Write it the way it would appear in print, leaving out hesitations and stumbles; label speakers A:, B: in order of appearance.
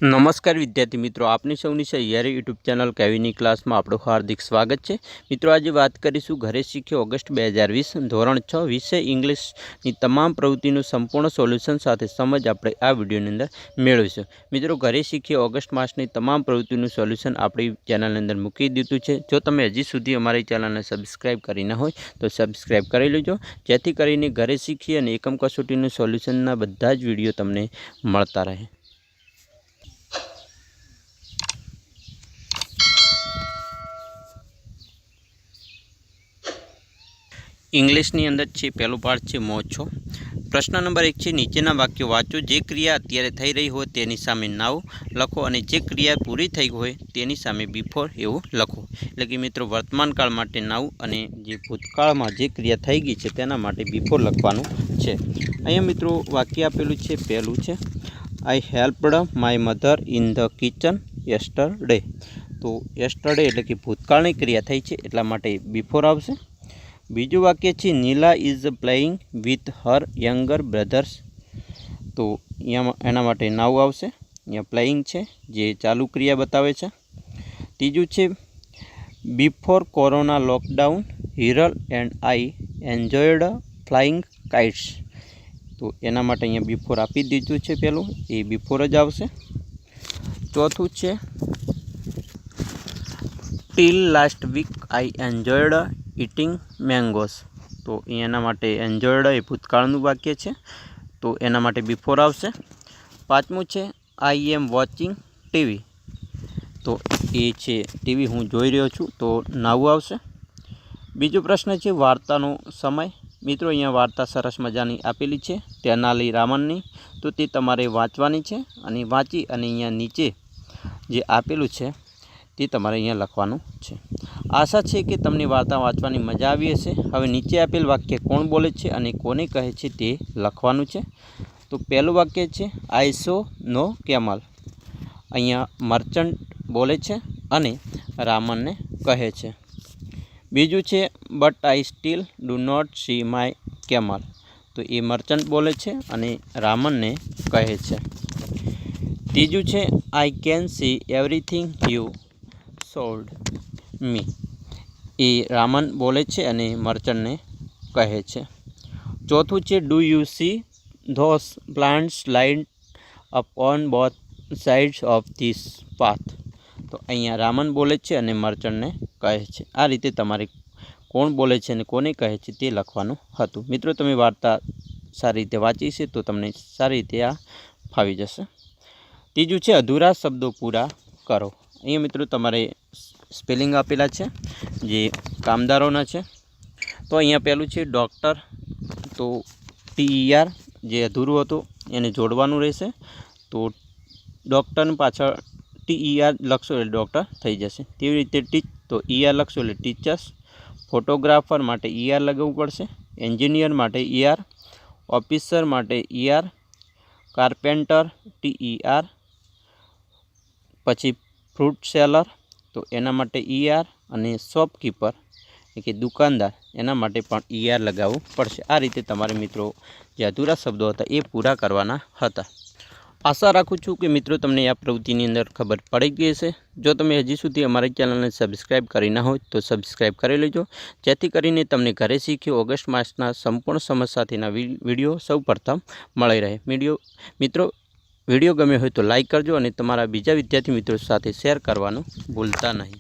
A: नमस्कार विद्यार्थी मित्रों, आपनी सौनी सहियारी यूट्यूब चैनल केवीनी क्लास में आपणुं हार्दिक स्वागत है। मित्रों, आज बात करीशुं घरे शीख्यो ऑगस्ट 2020 धोरण 6 विषय इंग्लिशनी तमाम प्रवृत्तिनुं संपूर्ण सोल्यूशन साथे समज आपणे आ विडियोनी अंदर मेळवीशुं। मित्रों, घरे शीख्यो ऑगस्ट मासनी तमाम प्रवृत्तिनुं सोल्यूशन आपणी चेनलनी अंदर मूकी दीधुं छे। जो तमे हजी सुधी अमारी चेनलने सब्सक्राइब करी न होय तो सब्सक्राइब करी लेजो, जेथी करीने घरे शीखी अने एकम कसोटीनुं सोल्यूशनना बधा ज विडियो तमने मळता रहे। इंग्लिशनी अंदर छे पहलो पार्ट छे मोह छो। प्रश्न नंबर 1 छे नीचेना वाक्य वाँचो। जे क्रिया अत्यारे थई रही होय तेनी सामे नाउ लखो अने जे क्रिया पूरी थई होय तेनी सामे बिफोर एवुं लखो। एटले कि मित्रों वर्तमान काल माटे नाउ अने जे भूतकाळमां जे क्रिया थई गई छे तेना माटे बिफोर लखवानुं छे। अहींया मित्रों वाक्य आपेलुं छे, पहेलुं छे आई हेल्प्ड माय मधर इन ध किचन यस्टरडे। तो यस्टरडे एटले कि भूतकाळनी क्रिया थई छे એટલા માટે बिफोर आवशे। बीजू वाक्य है Neela is playing with her younger brothers. तो एना माटे नाउ आवशे। अहींया प्लेइंग है जे चालू क्रिया बतावे छे। तीजू है before corona lockdown Hiral and I enjoyed flying kites. तो एना माटे अहींया बिफोर आपी दीधुं छे, पेलुं ए बिफोर ज आवशे। चौथुं है till last week I enjoyed eating mangoes. तो एना माटे एन्जॉयड ए भूतकाळनुं वाक्य है, तो एना माटे बिफोर आवशे। पांचमुं छे आई एम वॉचिंग टीवी। तो ए छे टीवी हूँ जोई रह्यो छुं, तो नाउ आवशे। बीजो प्रश्न है वार्तानो समय। मित्रों, अहींया वार्ता सरस मजानी आपेली छे तेनाली रामननी। तो ते तमारे वाँचवानी छे अने वाँची अने अहींया नीचे जे आपेलुं छे ते तमारे अहींया लखवानुं छे। आशा है कि तमने वार्ता वाँचवानी मजा आवी हशे। हवे नीचे आपेल वाक्य कोण बोले छे अने कोने कहे छे ते लखवानुं छे। तो पहेलुं वाक्य छे आई सो नो कैमल। अहींया मर्चंट बोले छे अने रामन ने कहे छे। बीजू छे but I steel do not see my camel. तो ए मर्चंट बोले छे अने रामन ने कहे छे। तीजू छे I can see everything you sold me. ए रामन बोले छे अने मर्चंट ने कहे छे। चौथुं छे do you see those plants line up on both sides of this path. तो अहींया रामन बोले छे अने मर्चंट ने कहे छे। आ रीते तमारे कोण बोले छे अने कोने कहे छे ते लखवानुं हतुं। मित्रों, तमे वार्ता सारी रीते वाँची छे तो तमने सारी रीते आ फावी जशे। तीजું છે अधूरा शब्दों पूरा करो। अहींया मित्रों तमारे स्पेलिंग आपेला है जे कामदारोना है। तो अहींया पहेलुं छे डॉक्टर। तो TER जे अधूरुं हतुं एने जोड़वानुं रहेशे। तो डॉक्टर पाछळ TER लखशो एटले डॉक्टर थई जशे। तेवी रीते टीच तो ER लखशो एटले टीचर्स। फोटोग्राफर माटे ER लगाववुं पड़शे। एंजीनियर माटे ER। ऑफिसर माटे ER। Carpenter TER। पछी फ्रूट सेलर तो एना माटे ER अने शॉपकीपर એટલે કે દુકાનદાર એના માટે પણ ER लगावવું પડશે। આ રીતે તમારે મિત્રો જે અધૂરા શબ્દો હતા એ પૂરા કરવાના હતા। આશા રાખું છું કે મિત્રો તમને આ પ્રવૃત્તિની અંદર ખબર પડી ગઈ હશે। જો તમે હજી સુધી અમારી ચેનલને સબસ્ક્રાઇબ કરી ના હોય તો સબસ્ક્રાઇબ કરી લેજો, જેથી કરીને તમને ઘરે શીખ્યો ઓગસ્ટ માસના સંપૂર્ણ સમજ સાથેના વિડીયો સૌપ્રથમ મળી રહે। મિત્રો વિડીયો ગમ્યો હોય તો લાઇક કરજો અને તમારા બીજા વિદ્યાર્થી મિત્રો સાથે શેર કરવાનું ભૂલતા નહીં।